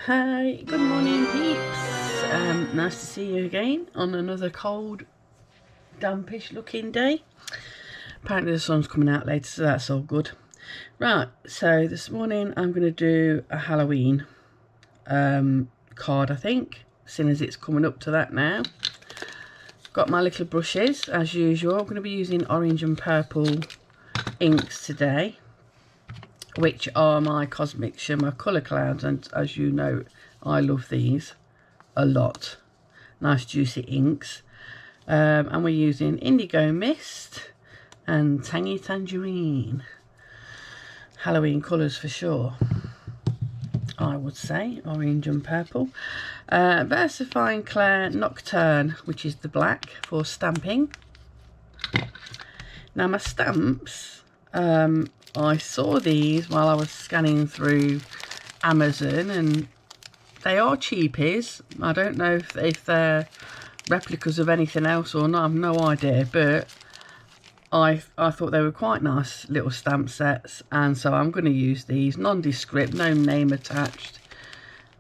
Hi, good morning peeps. Nice to see you again on another cold, dampish looking day. Apparently the sun's coming out later, so that's all good. Right, so this morning I'm going to do a Halloween card, I think, seeing as it's coming up to that now. Got my little brushes as usual. I'm going to be using orange and purple inks today, which are my Cosmic Shimmer colour clouds, and as you know, I love these a lot. Nice juicy inks. And we're using Indigo Mist and Tangy Tangerine. Halloween colours for sure, I would say, orange and purple. Versifying Clair Nocturne, which is the black for stamping. Now my stamps, I saw these while I was scanning through Amazon, and they are cheapies. I don't know if they're replicas of anything else or not. I've no idea, but I thought they were quite nice little stamp sets, and so I'm going to use these. Nondescript, no name attached,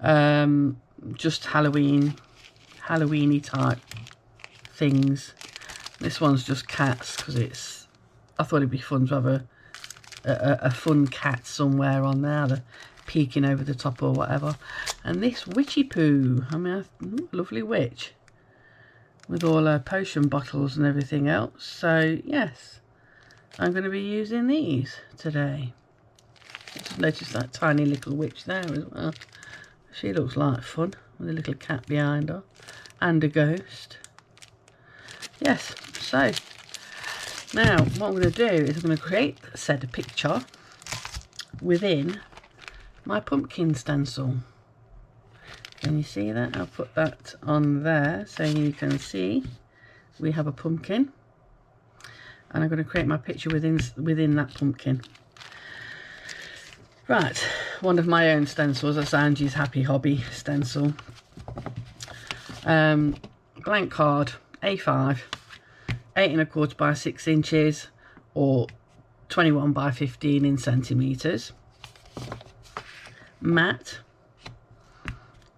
just Halloweeny type things. This one's just cats because I thought it'd be fun to have a fun cat somewhere on there, the peeking over the top or whatever. And this witchy poo, I mean, lovely witch with all her potion bottles and everything else. So yes, I'm going to be using these today. I just noticed that tiny little witch there as well. She looks like fun with a little cat behind her and a ghost. Yes, so now what I'm going to do is I'm going to create said picture within my pumpkin stencil. Can you see that? I'll put that on there so you can see we have a pumpkin, and I'm going to create my picture within that pumpkin. Right, one of my own stencils. That's Angie's Happy Hobby stencil. Blank card, A5, 8 1/4 by 6 inches, or 21 by 15 in centimetres. Matte,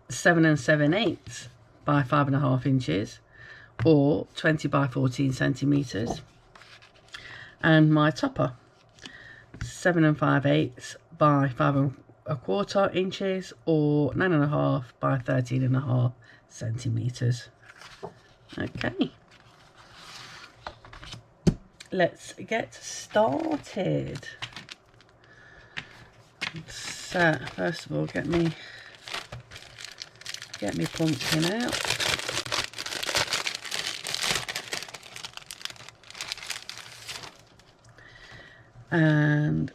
7 7/8 by 5.5 inches, or 20 by 14 centimetres. And my topper, 7 5/8 by 5.25 inches, or 9.5 by 13.5 centimetres. Okay, let's get started. So first of all, get me pumpkin out. And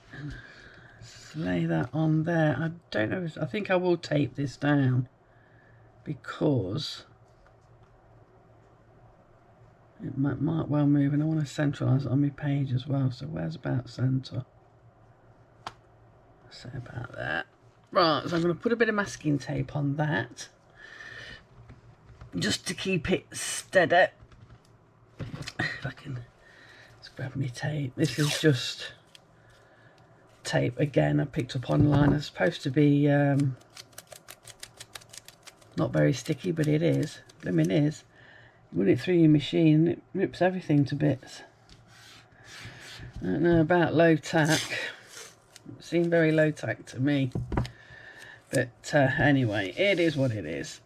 lay that on there. I don't know, I think I will tape this down because it might well move, and I want to centralise it on my page as well. So where's about centre? So about that. Right, so I'm going to put a bit of masking tape on that just to keep it steady. If I can just grab my tape. This is just tape again I picked up online. It's supposed to be not very sticky, but it is. Blimmin' is. You run it through your machine, it rips everything to bits. I don't know about low tack. It seemed very low tack to me, but anyway, it is what it is.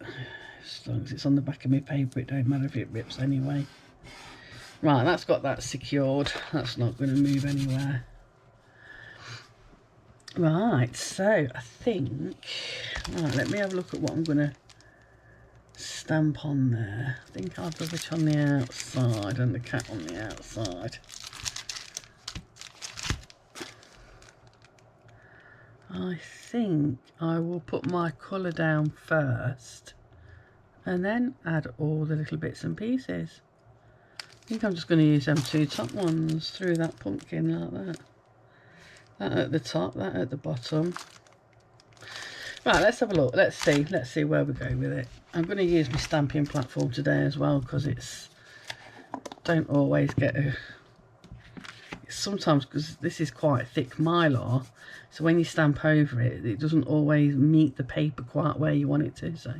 As long as it's on the back of my paper, it don't matter if it rips anyway. Right, that's got that secured. That's not going to move anywhere. Right, so I think, right, let me have a look at what I'm going to stamp on there. I think I'll have the witch on the outside and the cat on the outside. I think I will put my colour down first and then add all the little bits and pieces. I think I'm just going to use them two top ones through that pumpkin like that. That at the top, that at the bottom. Right, let's have a look. Let's see where we go with it. I'm going to use my stamping platform today as well, because don't always get sometimes, because this is quite thick mylar, so when you stamp over it, it doesn't always meet the paper quite where you want it to. So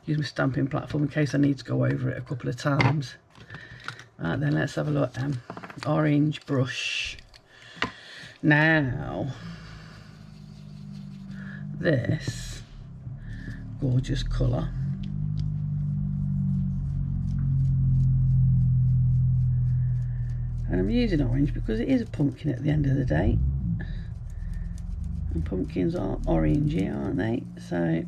use my stamping platform in case I need to go over it a couple of times. Right then, let's have a look. Orange brush. Now this gorgeous colour, and I'm using orange because it is a pumpkin at the end of the day, and pumpkins are orangey, aren't they? So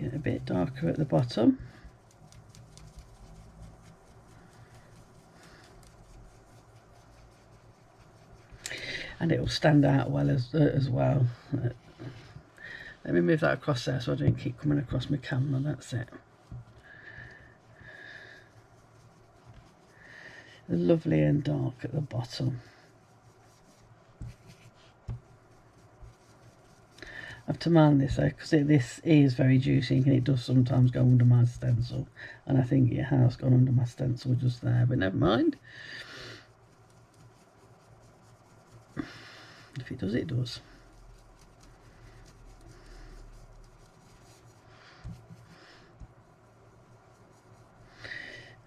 get a bit darker at the bottom. And it will stand out well as well. Let me move that across there so I don't keep coming across my camera. That's it. Lovely and dark at the bottom. I have to mind this though, because this is very juicy and it does sometimes go under my stencil, and I think it has gone under my stencil just there, but never mind. If it does, it does.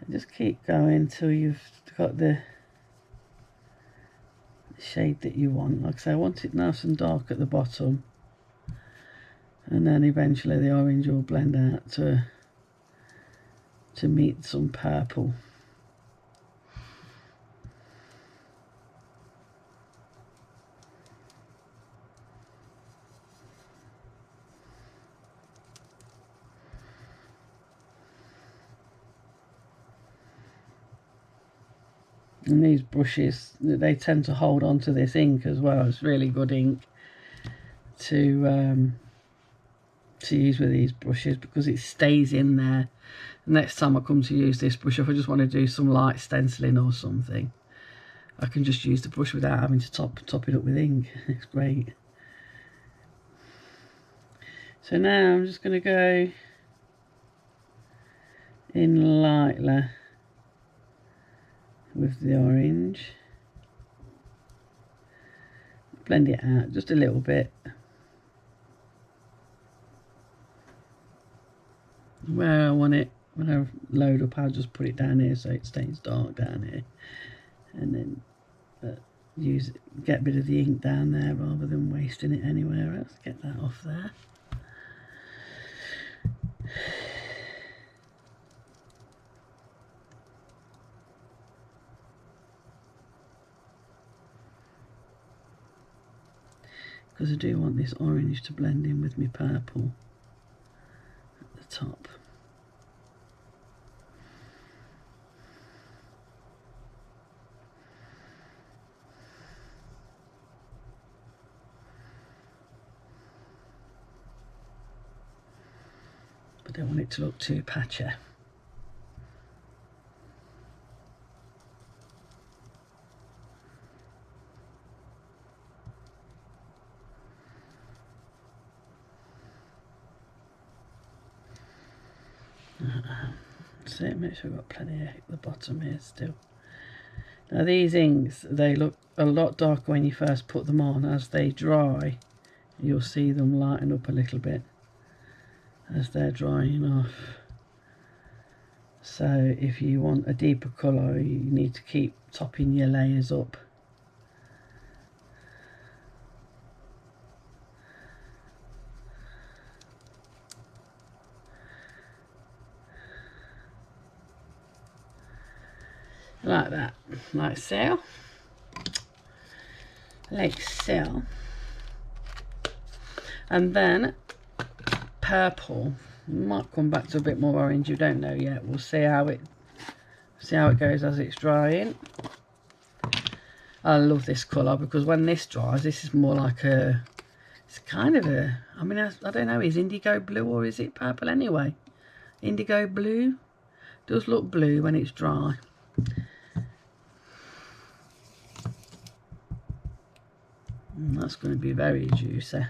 And just keep going till you've got the shade that you want. Like I say, I want it nice and dark at the bottom, and then eventually the orange will blend out to meet some purple. And these brushes, they tend to hold on to this ink as well. It's really good ink to use with these brushes because it stays in there. The next time I come to use this brush, if I just want to do some light stenciling or something, I can just use the brush without having to top it up with ink. It's great. So now I'm just going to go in lightly with the orange, blend it out just a little bit. Where I want it, when I load up, I'll just put it down here so it stays dark down here, and then get a bit of the ink down there rather than wasting it anywhere else. Get that off there. Because I do want this orange to blend in with my purple at the top. But I don't want it to look too patchy. So make sure I've got plenty at the bottom here still. Now these inks, they look a lot darker when you first put them on. As they dry, you'll see them lighten up a little bit as they're drying off. So if you want a deeper colour, you need to keep topping your layers up. Like that, like so, like so. And then purple, might come back to a bit more orange, you don't know yet. We'll see how it goes as it's drying. I love this colour because when this dries, this is more like a, it's kind of a, I mean, I don't know, is indigo blue or is it purple anyway? Indigo blue, does look blue when it's dry. And that's going to be very juicy.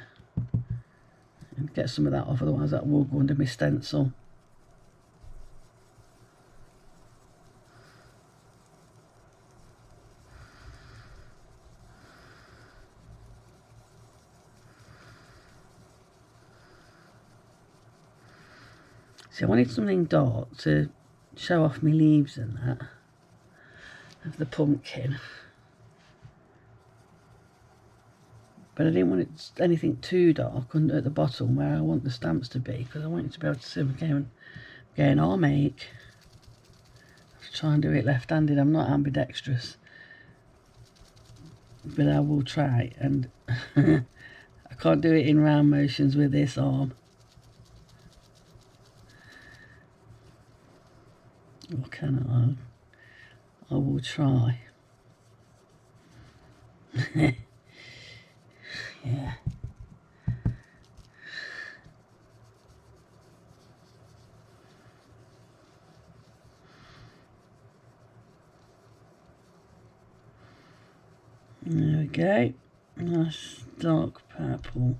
And get some of that off, otherwise that will go under my stencil. See, I wanted something dark to show off my leaves and that of the pumpkin. But I didn't want it anything too dark under at the bottom where I want the stamps to be, because I want you to be able to see them again. I'll make. I'll try and do it left-handed. I'm not ambidextrous, but I will try. And I can't do it in round motions with this arm. Or can I? I will try. Yeah. There we go. Nice dark purple.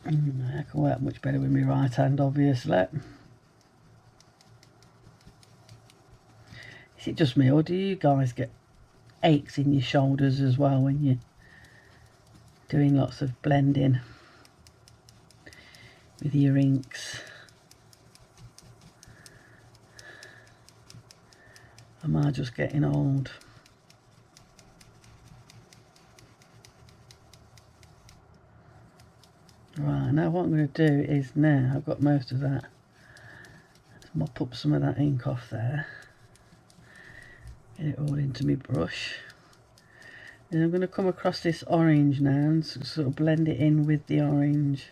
I can work much better with my right hand, obviously. Is it just me, or do you guys get aches in your shoulders as well when you're doing lots of blending with your inks? Am I just getting old? Right, now what I'm going to do is, now I've got most of that, let's mop up some of that ink off there, get it all into my brush. And I'm going to come across this orange now and sort of blend it in with the orange.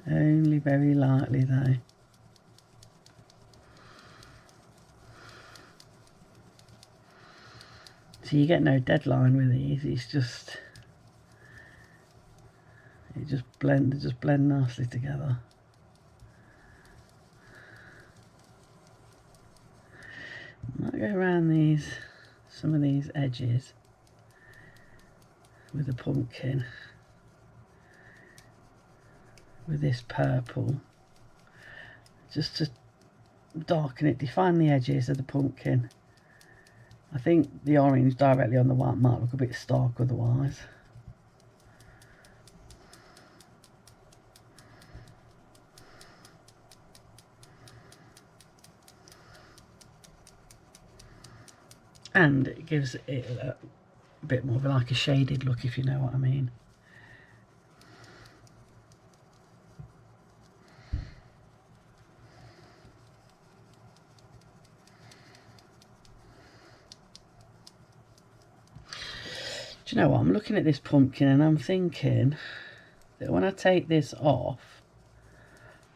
Only very lightly though. So you get no deadline with these, it's just, they just blend nicely together. I might go around these, some of these edges with the pumpkin, with this purple, just to darken it, define the edges of the pumpkin. I think the orange directly on the white might look a bit stark otherwise. And it gives it a bit more of like a shaded look, if you know what I mean. Do you know what? I'm looking at this pumpkin and I'm thinking that when I take this off,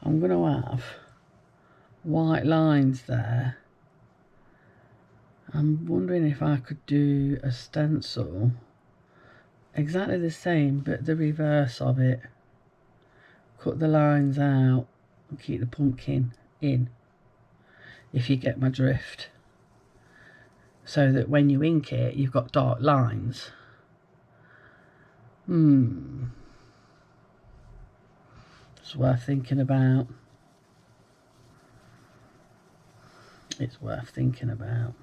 I'm going to have white lines there. I'm wondering if I could do a stencil exactly the same but the reverse of it. Cut the lines out and keep the pumpkin in, if you get my drift. So that when you ink it, you've got dark lines. It's worth thinking about. It's worth thinking about.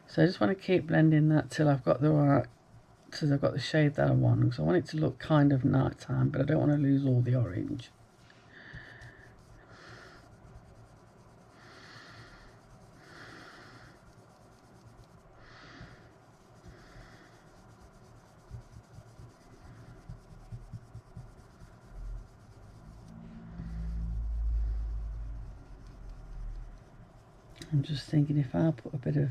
So I just want to keep blending that till I've got the right, till I've got the shade that I want, because I want it to look kind of nighttime, but I don't want to lose all the orange. I'm just thinking if I put a bit of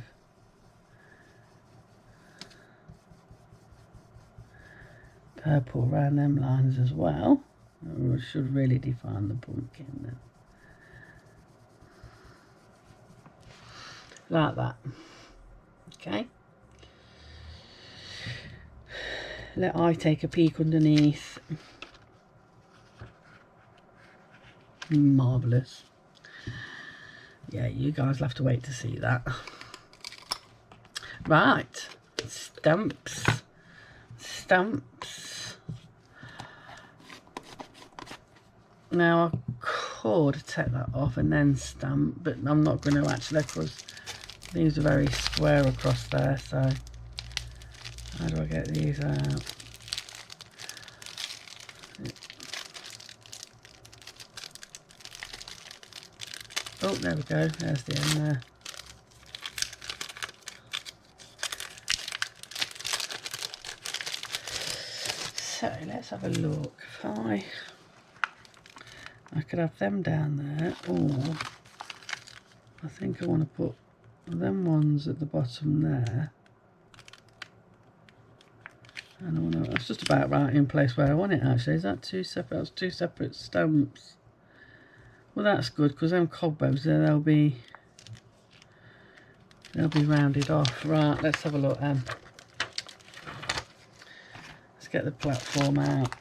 purple around them lines as well, it should really define the pumpkin then. Like that. Okay. Let I take a peek underneath. Marvellous. Yeah, you guys will have to wait to see that. Right, stamps. Now I could take that off and then stamp, but I'm not going to actually, because these are very square across there. So how do I get these out? Oh, there we go. There's the end there. So let's have a look. If I could have them down there, or I think I want to put them ones at the bottom there. And I want to, that's just about right in place where I want it actually. Is that two separate? That's two separate stamps. Well, that's good because them cobwebs there, they'll be rounded off. Right, let's have a look then. Let's get the platform out.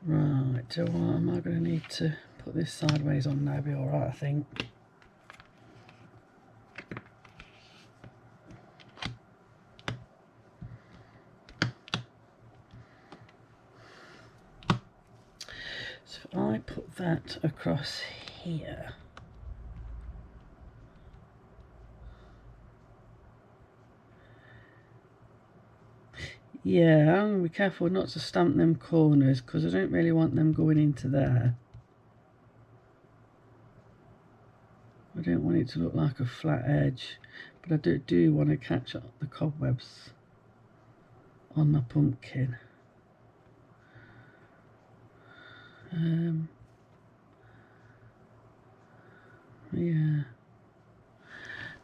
Right, so what am I going to need to put this sideways on now? Be alright, I think. So if I put that across here. Yeah, I'm going to be careful not to stamp them corners because I don't really want them going into there. I don't want it to look like a flat edge, but I do want to catch up the cobwebs on my pumpkin. Yeah.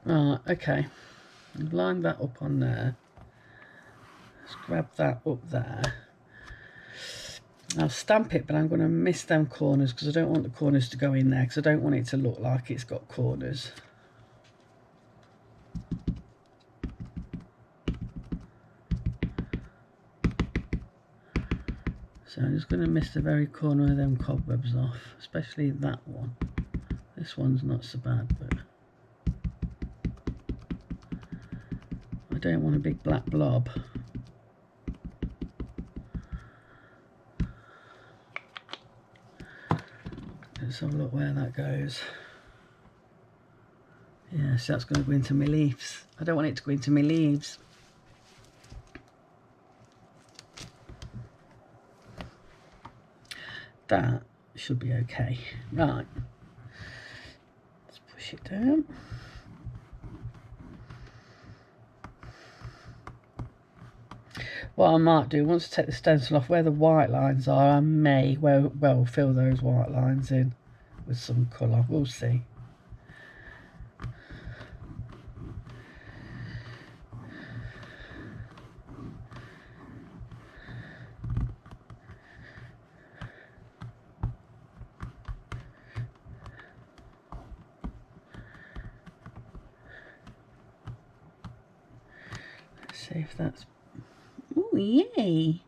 Right, okay. I've lined that up on there. Let's grab that up there. I'll stamp it, but I'm going to miss them corners because I don't want the corners to go in there because I don't want it to look like it's got corners. So I'm just going to miss the very corner of them cobwebs off, especially that one. This one's not so bad, but I don't want a big black blob. Let's have a look where that goes. Yes, that's going to go into my leaves. I don't want it to go into my leaves. That should be okay. Right. Let's push it down. What I might do, once I take the stencil off, where the white lines are, I may well fill those white lines in with some colour. We'll see. Let's see if that's... Oh, yay!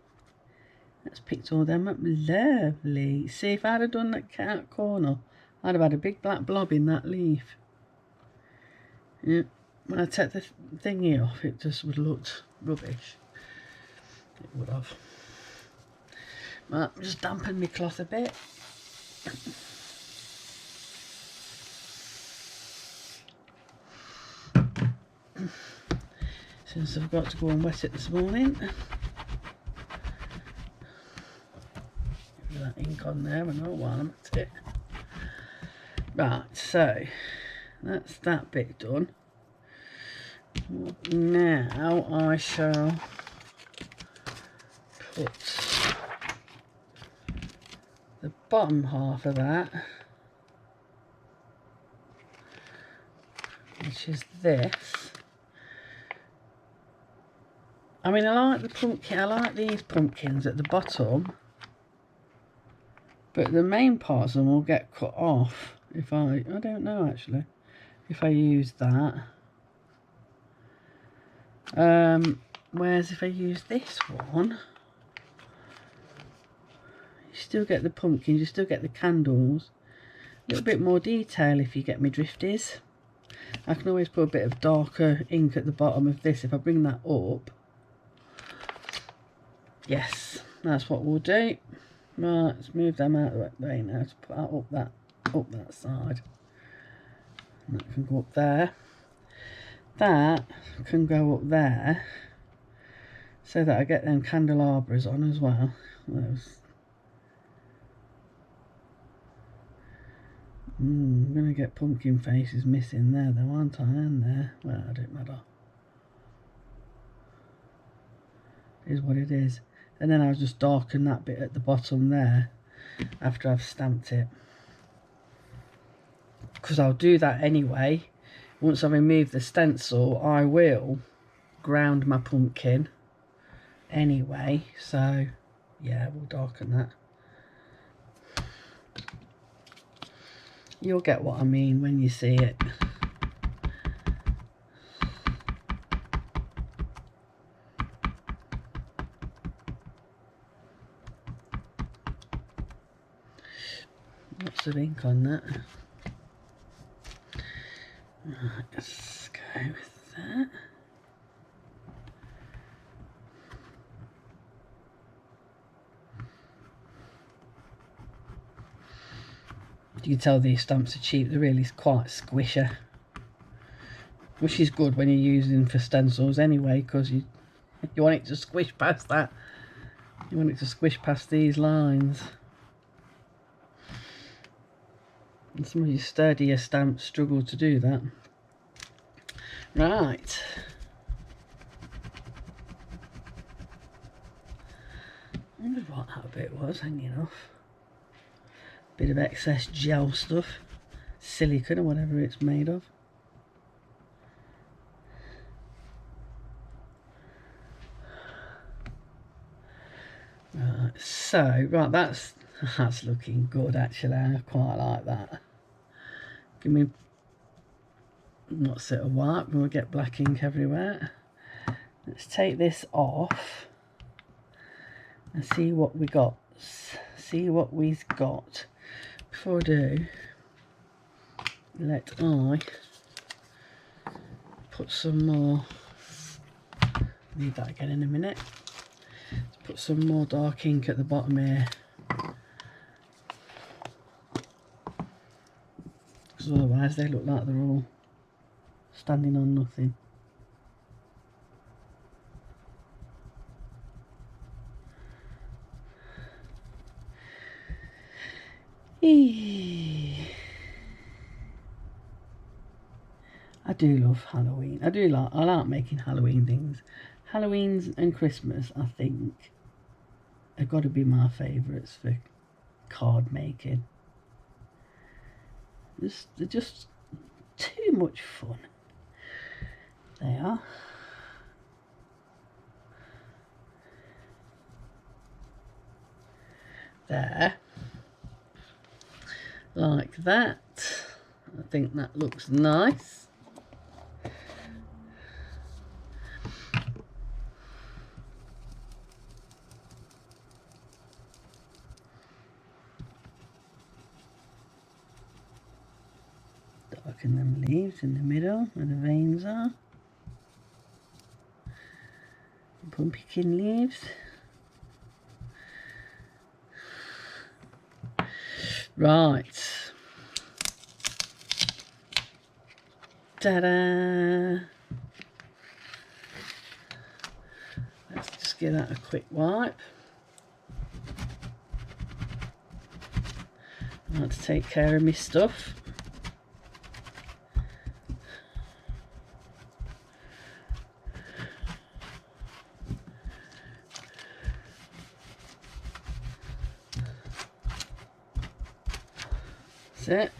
That's picked all them up lovely. See, if I'd have done that cat corner, I'd have had a big black blob in that leaf. Yeah, when I take the thingy off, it just would have looked rubbish. It would have. Right, just dampen my cloth a bit. Since I've got to go and wet it this morning. That ink on there, I know while I'm at it. Right, so that's that bit done. Now I shall put the bottom half of that, which is this. I mean, I like the pumpkin, I like these pumpkins at the bottom, but the main parts of them will get cut off if I don't know actually, if I use that. Whereas if I use this one, you still get the pumpkins, you still get the candles. A little bit more detail if you get me drifties. I can always put a bit of darker ink at the bottom of this if I bring that up. Yes, that's what we'll do. Right, let's move them out of the way now to put that up that side. And that can go up there. That can go up there. so that I get them candelabras on as well. I'm going to get pumpkin faces missing there though, aren't I? And there. Well, it don't matter. It is what it is. And then I'll just darken that bit at the bottom there after I've stamped it. Because I'll do that anyway. Once I've removed the stencil, I will ground my pumpkin anyway. So, yeah, we'll darken that. You'll get what I mean when you see it. Lots of ink on that. Right, let's go with that. You can tell these stamps are cheap, they're really quite squishy. Which is good when you're using for stencils anyway, because you want it to squish past that. You want it to squish past these lines. And some of your sturdier stamps struggle to do that. Right. I wonder what that bit was hanging off. Bit of excess gel stuff. Silicone or whatever it's made of. Right, so, right, that's looking good actually. I quite like that. Give me, what's it, a wipe, we'll get black ink everywhere. Let's take this off and see what we got. See what we've got. Before I do, let I put some more, need that again in a minute. Let's put some more dark ink at the bottom here. Because otherwise they look like they're all standing on nothing. I do love Halloween. I like making Halloween things. Halloweens and Christmas, I think, have got to be my favourites for card making. They're just too much fun. They are. There. Like that. I think that looks nice. Darken them leaves in the middle where the veins are. Pumpkin leaves. Right. Ta-da! Let's just give that a quick wipe. I like to take care of my stuff. That's it.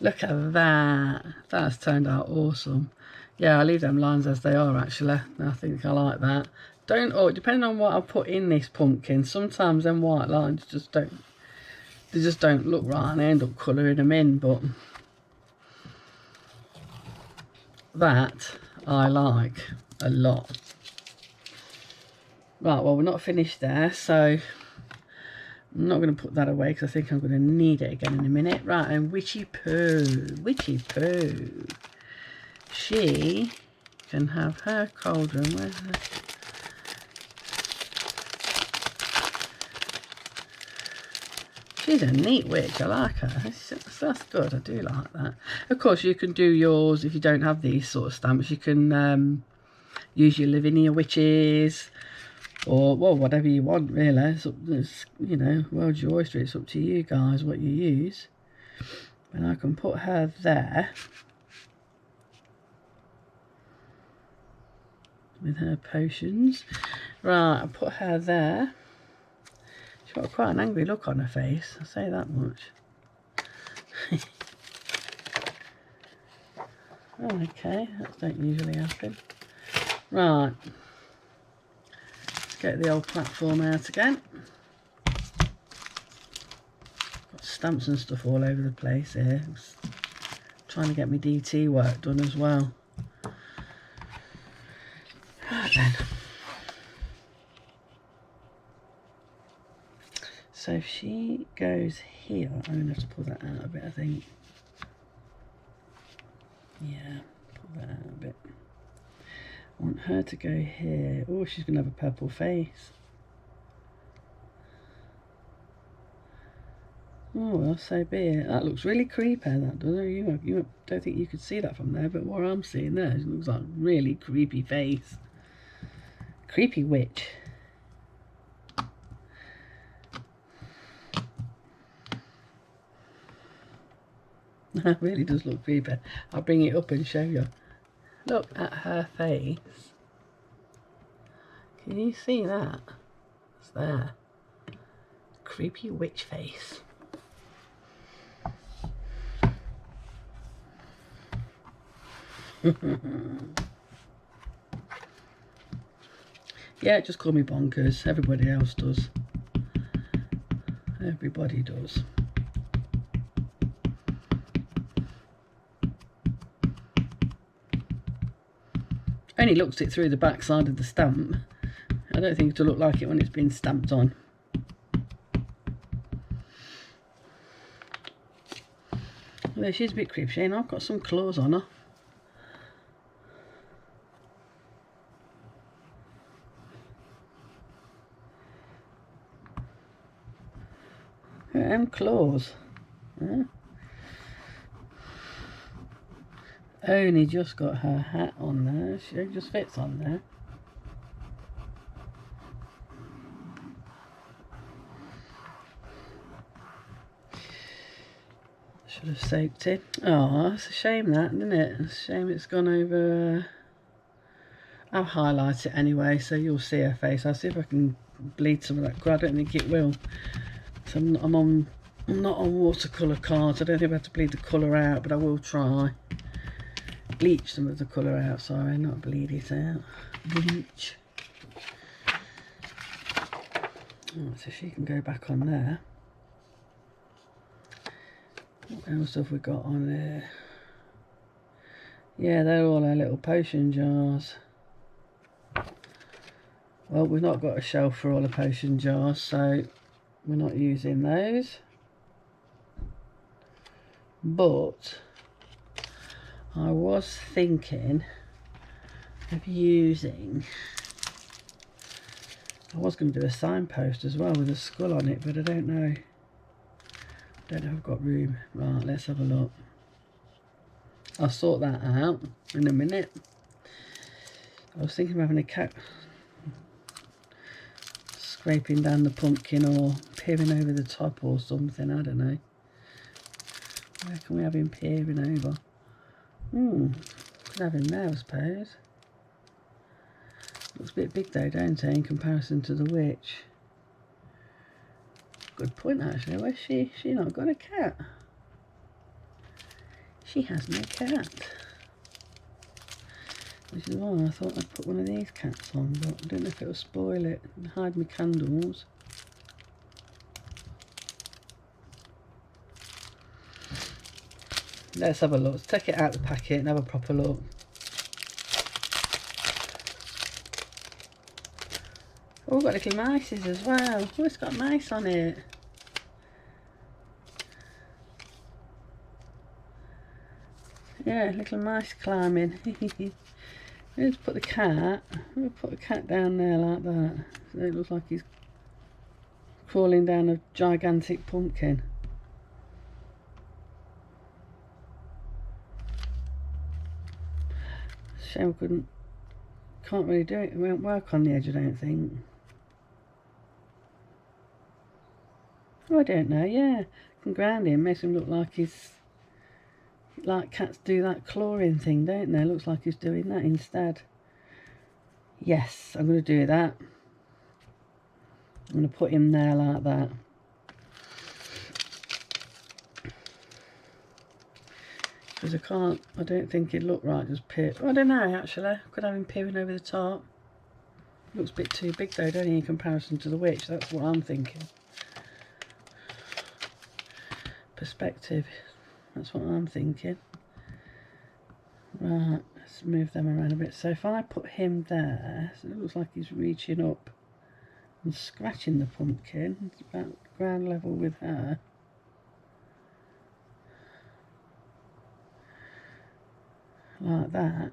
Look at that. That's turned out awesome. Yeah, I'll leave them lines as they are actually. I think I like that. Depending on what I put in this pumpkin, sometimes them white lines just don't look right and I end up colouring them in, but that I like a lot. Right, well, we're not finished there, so I'm not going to put that away because I think I'm going to need it again in a minute. Right, and Witchy Poo. She can have her cauldron. Where's her? She's a neat witch. I like her. That's good. I do like that. Of course, you can do yours if you don't have these sort of stamps. You can use your Lavinia witches, or well, whatever you want really. It's, you know, world's your oyster. It's up to you guys what you use. And I can put her there with her potions. Right, I'll put her there. She's got quite an angry look on her face, I'll say that much. Oh, okay, that don't usually happen. Right, let's get the old platform out again. Got stamps and stuff all over the place here. Trying to get my DT work done as well. Right then. So if she goes here, I'm going to have to pull that out a bit, I think. Yeah, pull that out a bit. I want her to go here. Oh, she's going to have a purple face. Oh, well, so be it. That looks really creepy, that does. You don't think you could see that from there, but what I'm seeing there, it looks like a really creepy face. Creepy witch. That really does look creepy. I'll bring it up and show you. Look at her face. Can you see that? It's there. Creepy witch face. Yeah, just call me bonkers. Everybody else does. Everybody does. Only looks it through the back side of the stamp. I don't think it'll look like it when it's been stamped on. Although she's a bit creepy, and I've got some claws on her. Look at them claws. Yeah. Only just got her hat on there. She just fits on there. Should have soaked it. Oh, that's a shame that, isn't it? It's a shame it's gone over. I'll highlight it anyway, so you'll see her face. I'll see if I can bleed some of that. I don't think it will. So I'm not on watercolour cards. I don't think I have to bleed the colour out, but I will try. Bleach some of the colour out, sorry, not bleed it out. Bleach. Oh, so she can go back on there. What else have we got on there? Yeah, they're all our little potion jars. Well, we've not got a shelf for all the potion jars, so we're not using those. But I was thinking of using, I was going to do a signpost as well with a skull on it, but I don't know. Don't know if I've got room. Right, let's have a look. I'll sort that out in a minute. I was thinking of having a cat scraping down the pumpkin or peering over the top or something, I don't know. Where can we have him peering over? Could have him there, I suppose. Looks a bit big though, don't it, in comparison to the witch. Good point actually. Where's she? She not got a cat. She has no cat. Which is why I thought I'd put one of these cats on, but I don't know if it'll spoil it and hide my candles. Let's have a look. Let's take it out of the packet and have a proper look. Oh, we've got little mices as well. Oh, it's got mice on it. Yeah, little mice climbing. Let's put the cat. We'll put the cat down there like that. So it looks like he's crawling down a gigantic pumpkin. Shame I can't really do it. It won't work on the edge, I don't think. Oh, I don't know, yeah. I can ground him, makes him look like he's, like cats do that clawing thing, don't they? Looks like he's doing that instead. Yes, I'm going to do that. I'm going to put him there like that. Because I don't think it'd look right just peer. I don't know, actually. I could have him peering over the top. Looks a bit too big though, don't he, in comparison to the witch? That's what I'm thinking. Perspective. That's what I'm thinking. Right, let's move them around a bit. So if I put him there, so it looks like he's reaching up and scratching the pumpkin. It's about ground level with her. Like that.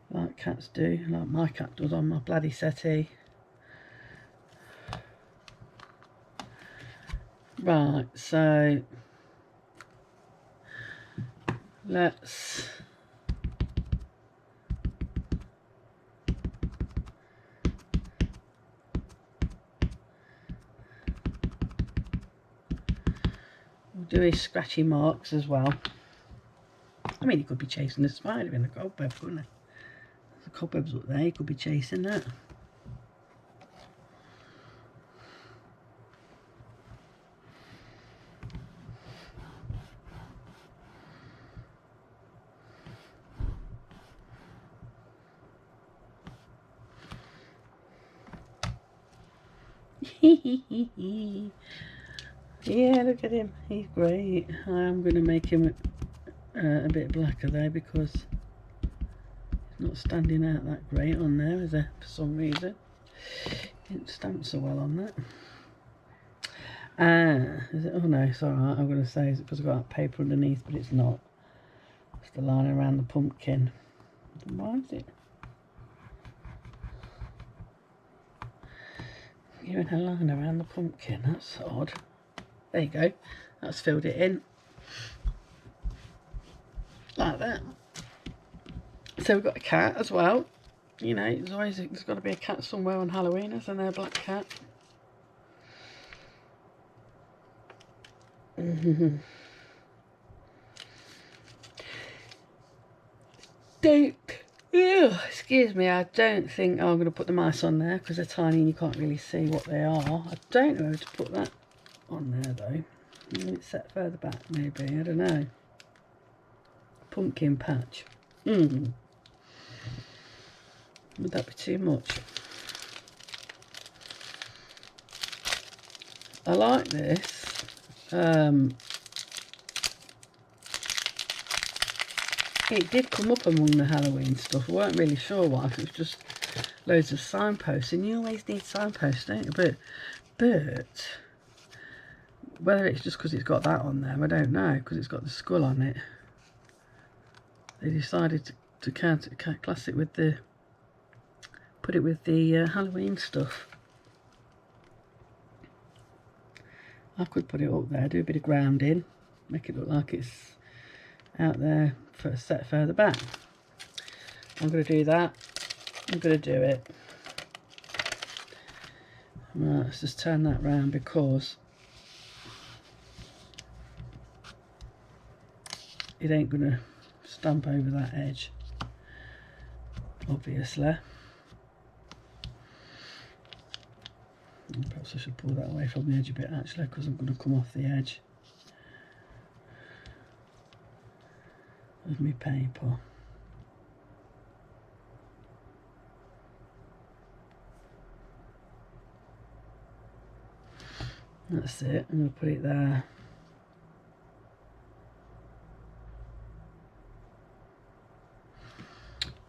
Like cats do, like my cat does on my bloody settee. Right, so let's do his scratchy marks as well. I mean, he could be chasing a spider in a cobweb, couldn't he? The cobwebs up there, he could be chasing that. Yeah, look at him, he's great. I am going to make him a bit blacker though, because he's not standing out that great on there, is he, for some reason. He didn't stamp so well on that. Is it? Oh no, it's alright. I'm going to say, is it because I've got that paper underneath, but it's not. It's the line around the pumpkin. Why is it giving a line around the pumpkin? That's odd. There you go. That's filled it in. Like that. So we've got a cat as well. You know, there's got to be a cat somewhere on Halloween, isn't there? A black cat. Excuse me, I don't think I'm going to put the mice on there because they're tiny and you can't really see what they are. I don't know how to put that on there though. It's set further back maybe, I don't know. Pumpkin patch. Would that be too much? I like this. It did come up among the Halloween stuff. I weren't really sure why. It was just loads of signposts, and you always need signposts, don't you? But whether it's just because it's got that on there, I don't know. Because it's got the skull on it, they decided to class it with the, put it with the Halloween stuff. I could put it up there, do a bit of grounding, make it look like it's out there for a set further back. I'm going to do that. I'm going to do it. Right, let's just turn that round because it ain't going to stamp over that edge, obviously. And perhaps I should pull that away from the edge a bit actually, because I'm going to come off the edge of my paper. That's it, I'm going to put it there.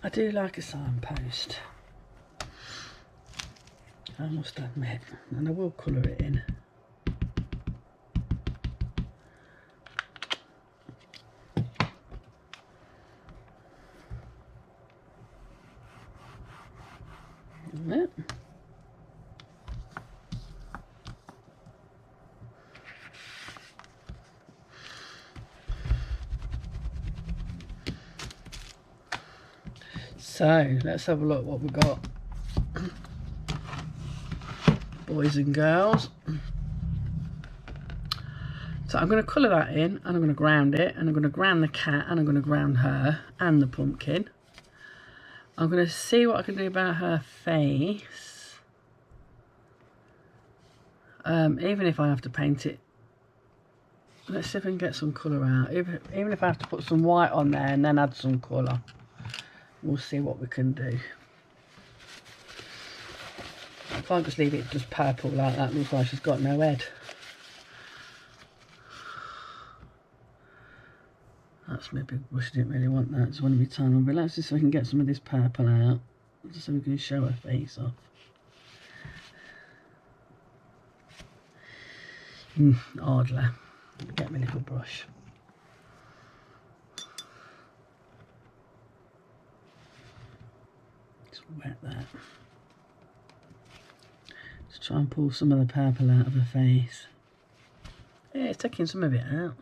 I do like a signpost, I must admit, and I will colour it in. So let's have a look what we've got. Boys and girls. So I'm going to colour that in, and I'm going to ground it, and I'm going to ground the cat, and I'm going to ground her and the pumpkin. I'm going to see what I can do about her face. Even if I have to paint it. Let's see if I can get some colour out. Even if I have to put some white on there and then add some colour. We'll see what we can do. I can't just leave it just purple like that. Looks like she's got no head. That's my big brush. I didn't really want that. Just want to be tiny one. But let's see if I can get some of this purple out. Just so we can show her face off. Hardly. Get my little brush. Just wet that. Just try and pull some of the purple out of her face. Yeah, it's taking some of it out.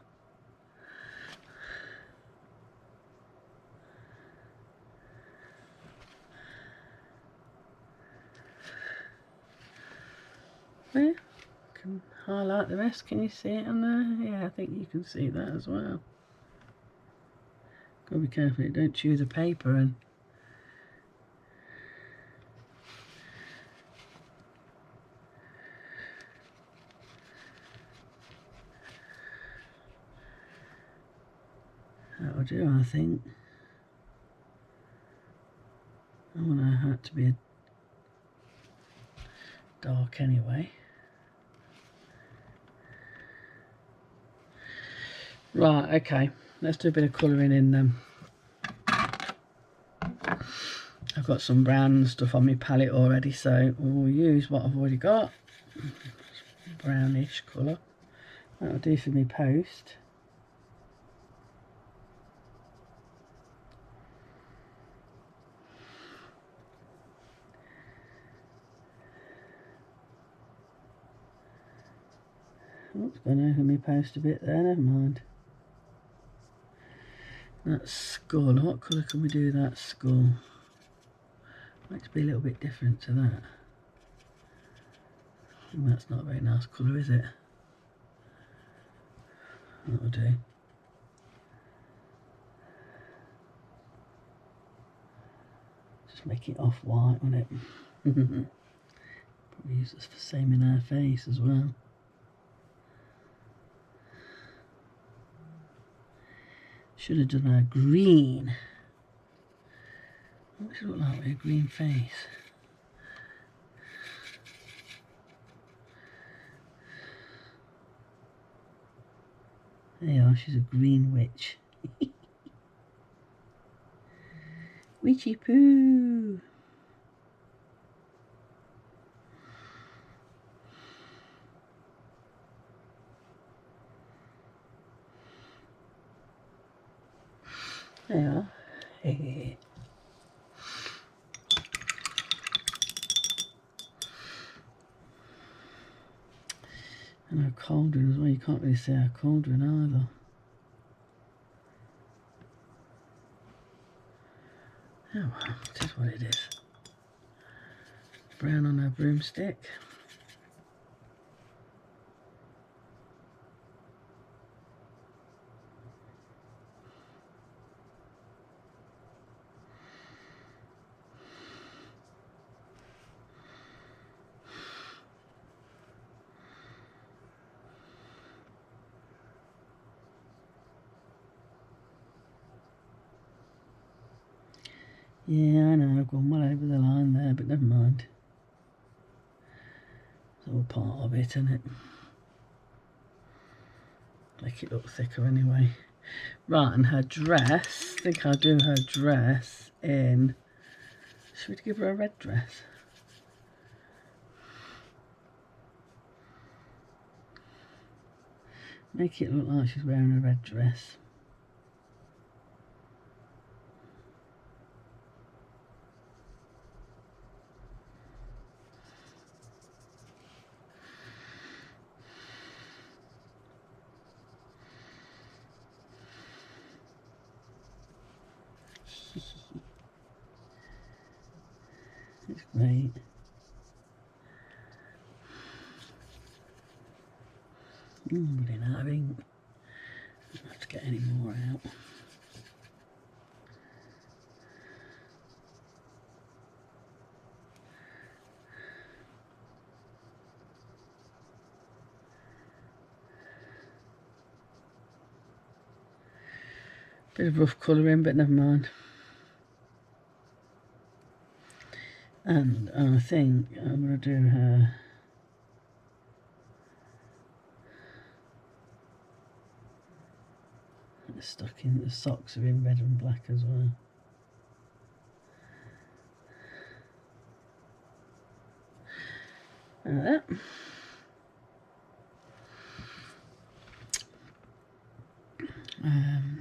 Yeah, can highlight the rest. Can you see it on there? Yeah, I think you can see that as well. Gotta be careful, don't chew the paper and that'll do, I think. I want our hat to be dark anyway. Right, okay, let's do a bit of colouring in them. I've got some brown stuff on my palette already, so we'll use what I've already got. Brownish colour. That'll do for me post. Oops, gone over my post a bit there, never mind. That skull, what colour can we do that skull? Might be a little bit different to that. And that's not a very nice colour, is it? That'll do. Just make it off-white, won't it? Probably use this for the same in our face as well. Should have done our green. What should it look like with a green face? There you are, she's a green witch. Witchy poo! There you are. Hey. And our cauldron as well, you can't really see our cauldron either. Oh well, it is what it is. Brown on our broomstick. Yeah, I know, I've gone well over the line there, but never mind. It's all part of it, isn't it? Make it look thicker anyway. Right, and her dress, I think I'll do her dress in... Should we give her a red dress? Make it look like she's wearing a red dress. rate. Running out of ink. I don't have to get any more out. Bit of rough colouring, but never mind. And I think I'm going to do her stuck in. The socks are in red and black as well. Like that.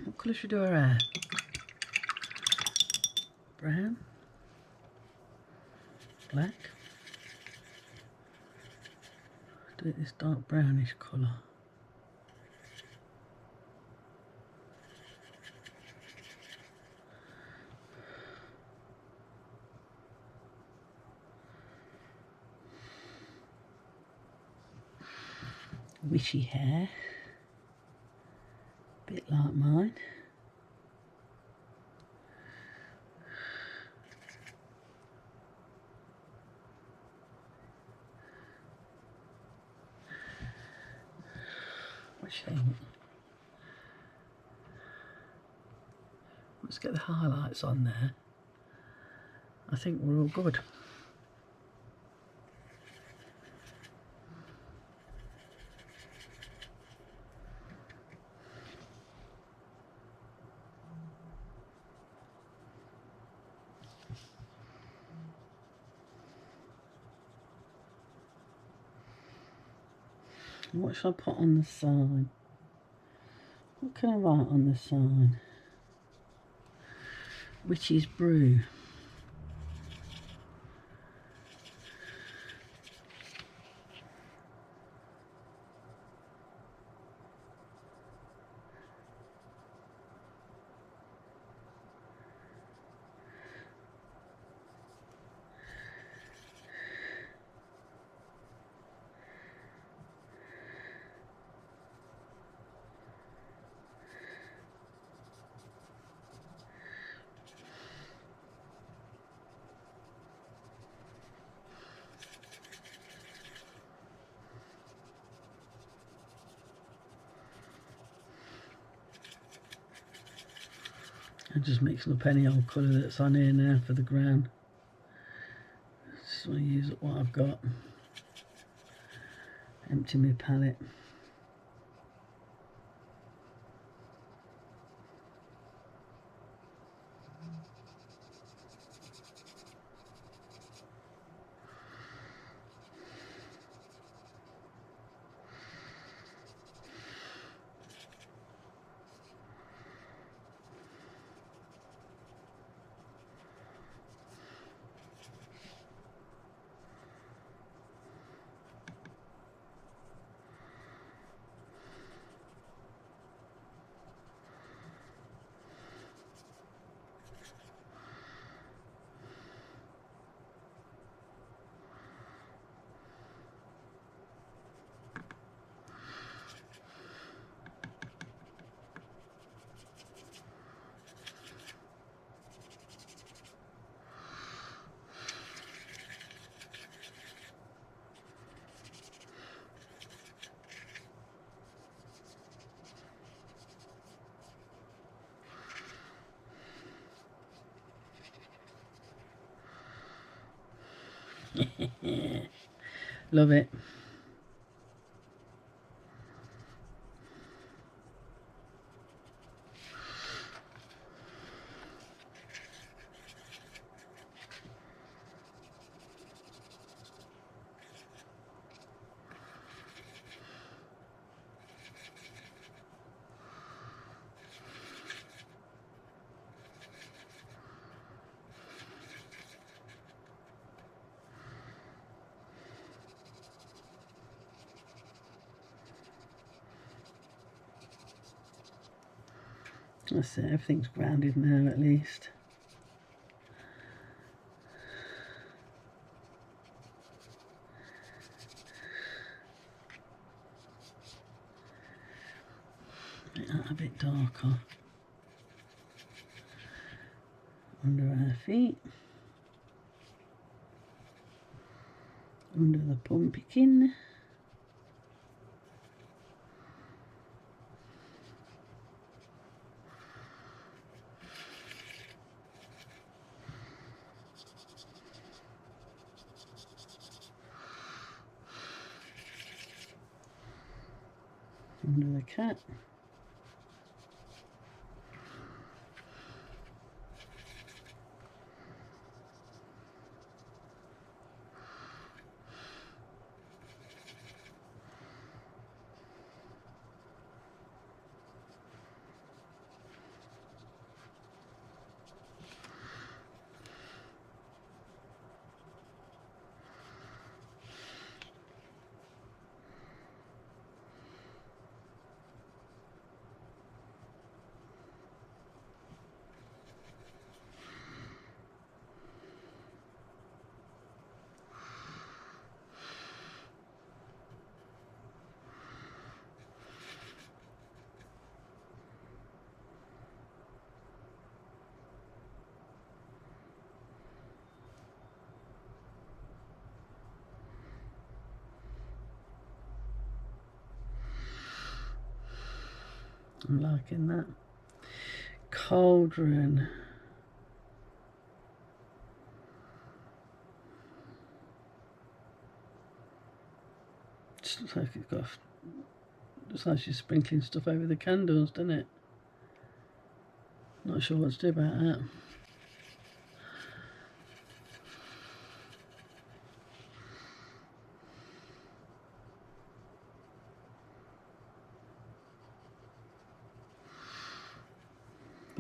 What colour should we do her hair? Brown? Black? Do it this dark brownish colour. Witchy hair, a bit like mine. What do you think? Let's get the highlights on there. I think we're all good. What should I put on the side? What can I write on the side? Witch's Brew. I'm just mixing up any old colour that's on here now for the ground. Just want to use up what I've got. Empty my palette. Love it. That's it, everything's grounded now at least. Make that a bit darker. Under our feet. Under the pumpkin. Under the cat. I'm liking that. Cauldron. Just looks like it's got, looks like she's sprinkling stuff over the candles, doesn't it? Not sure what to do about that.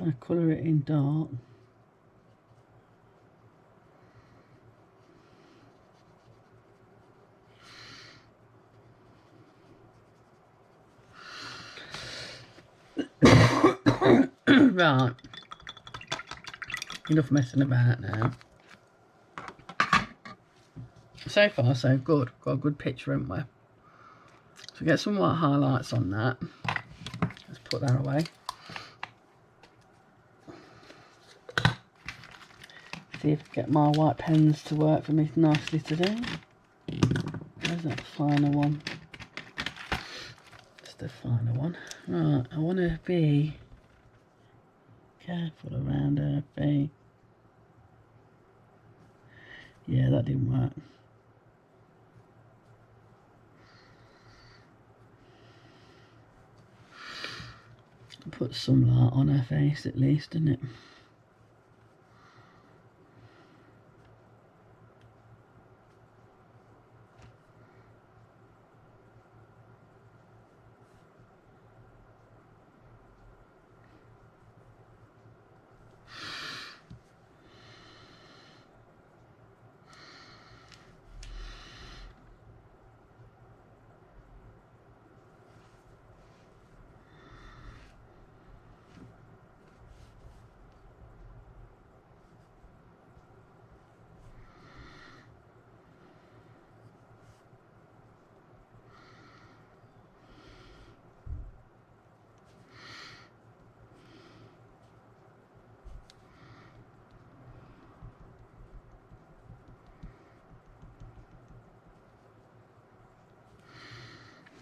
I colour it in dark. Right, enough messing about now. So far so good, got a good picture, haven't we? So get some white highlights on that. Let's put that away. See if I can get my white pens to work for me nicely today. Where's that finer one? Just the finer one. Right, I want to be careful around her face. Yeah, that didn't work. Put some light on her face at least, didn't it?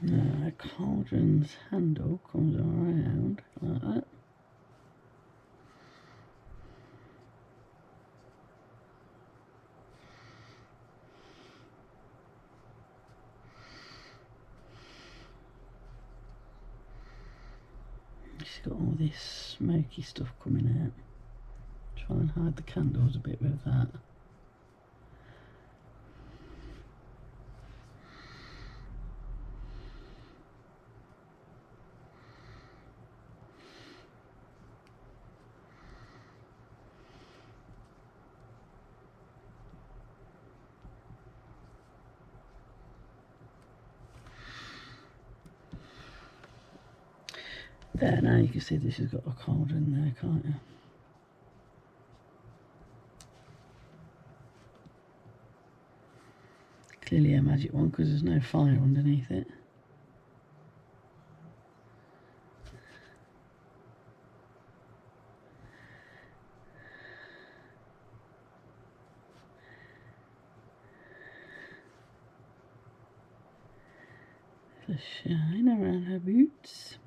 The cauldron's handle comes around like that. She's got all this smoky stuff coming out. Try and hide the candles a bit with that. There, now you can see this has got a cauldron there, can't you? Clearly a magic one because there's no fire underneath it. the shine around her boots.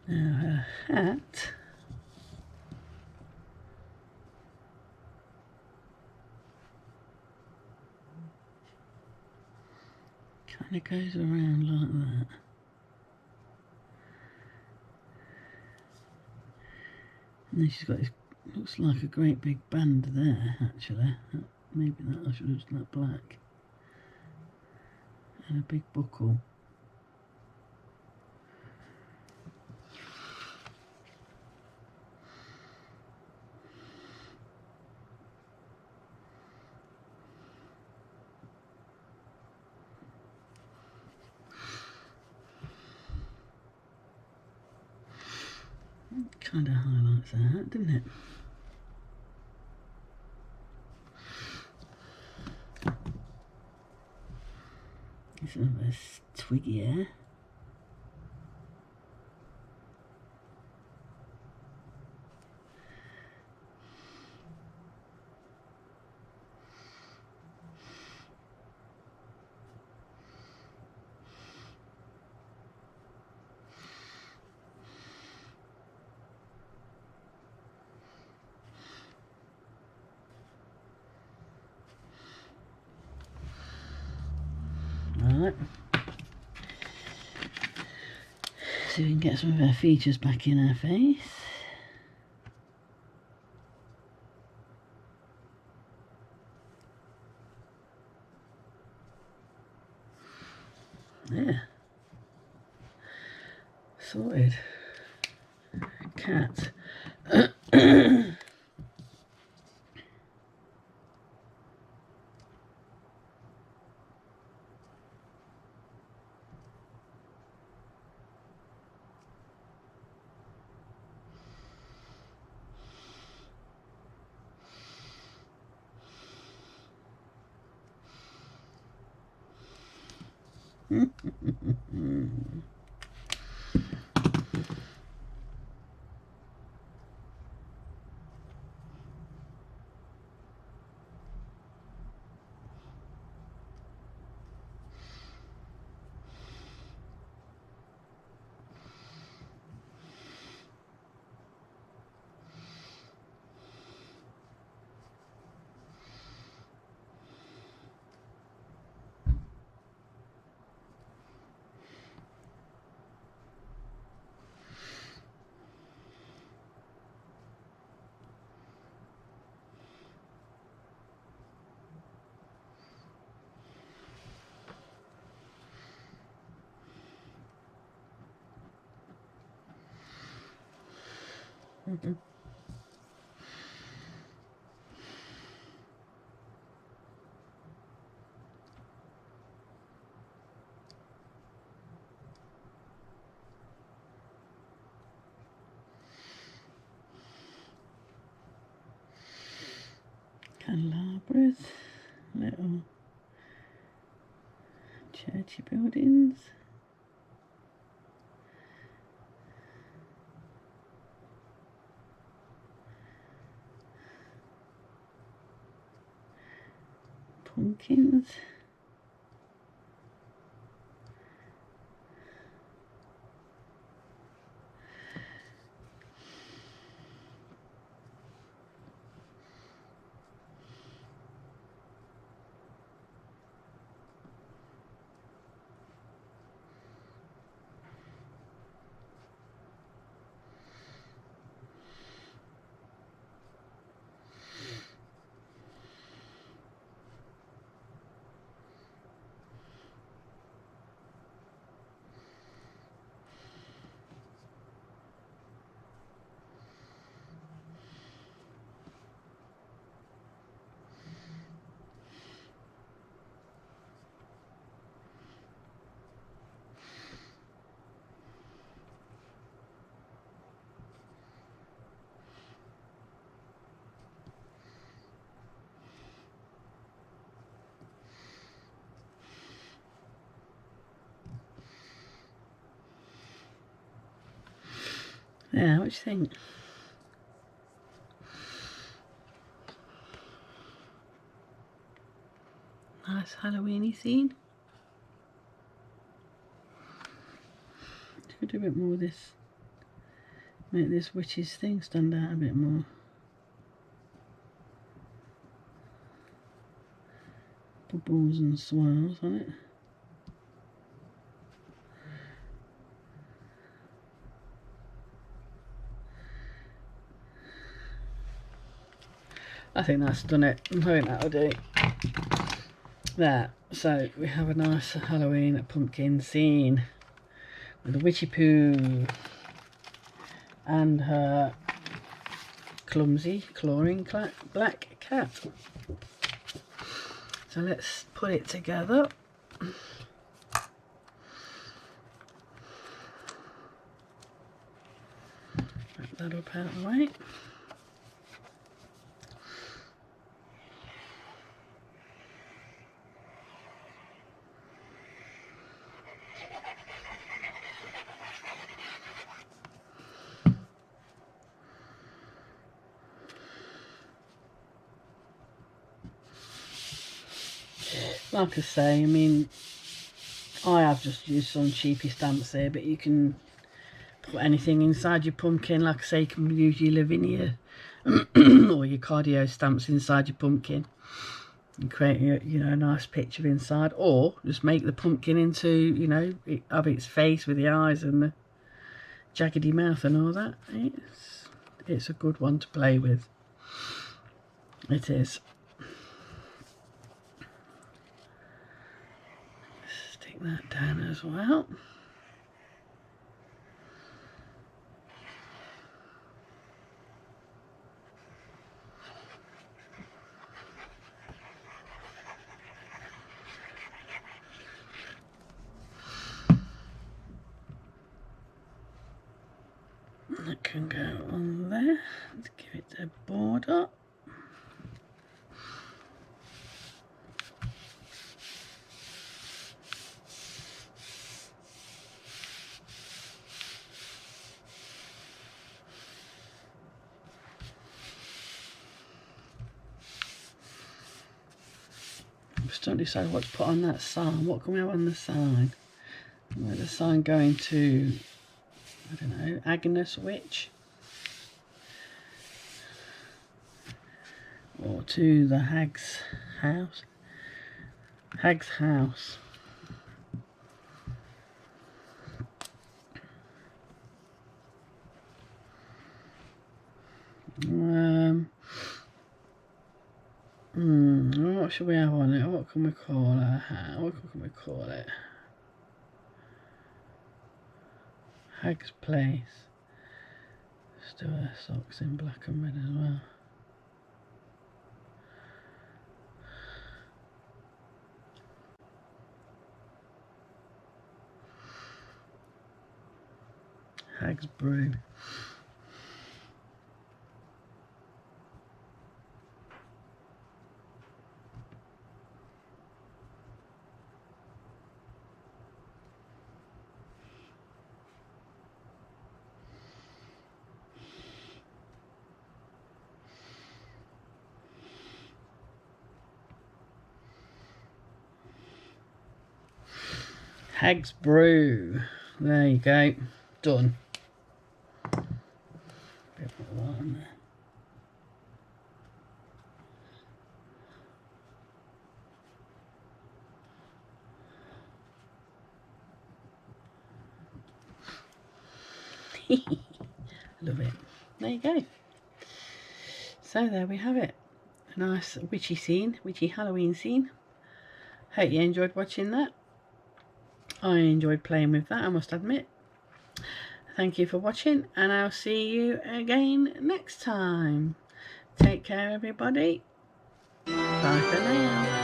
Now her hat kind of goes around like that. And then she's got this, looks like a great big band there actually. Maybe that I should have done that black. And a big buckle. Kind of highlights that, doesn't it? Some of this twiggy hair. Right. So we can get some of her features back in her face. There. Sorted. Cat. Candelabras, little churchy buildings. Pumpkins. Yeah, what do you think? Nice Halloweeny scene. Could do a bit more of this. Make this witch's thing stand out a bit more. Bubbles and swirls on it. I think that's done it. I think that'll do. There. So we have a nice Halloween pumpkin scene with a witchy poo and her clumsy clawing black cat. So let's put it together. Wrap that up out of the way. Like I say, I mean, I have just used some cheapy stamps there, but you can put anything inside your pumpkin. Like I say, you can use your Lavinia or your cardio stamps inside your pumpkin and create, you know, a nice picture inside, or just make the pumpkin into, you know, have its face with the eyes and the jaggedy mouth and all that. It's a good one to play with. It is. Stick that down as well. That can go on there. Let's give it a border. I'm just trying to decide what to put on that sign. What can we have on the sign? Where's the sign going to? I don't know, Agnes Witch, or to the Hag's house. Hag's house. What should we have on it? What can we call it? What can we call it? Hag's Place. Let's do her socks in black and red as well. Hag's Brew. Hag's Brew. There you go. Done. Bit more on there. Love it. There you go. So there we have it. A nice witchy scene, witchy Halloween scene. Hope you enjoyed watching that. I enjoyed playing with that, I must admit. Thank you for watching, and I'll see you again next time. Take care, everybody. Bye for now.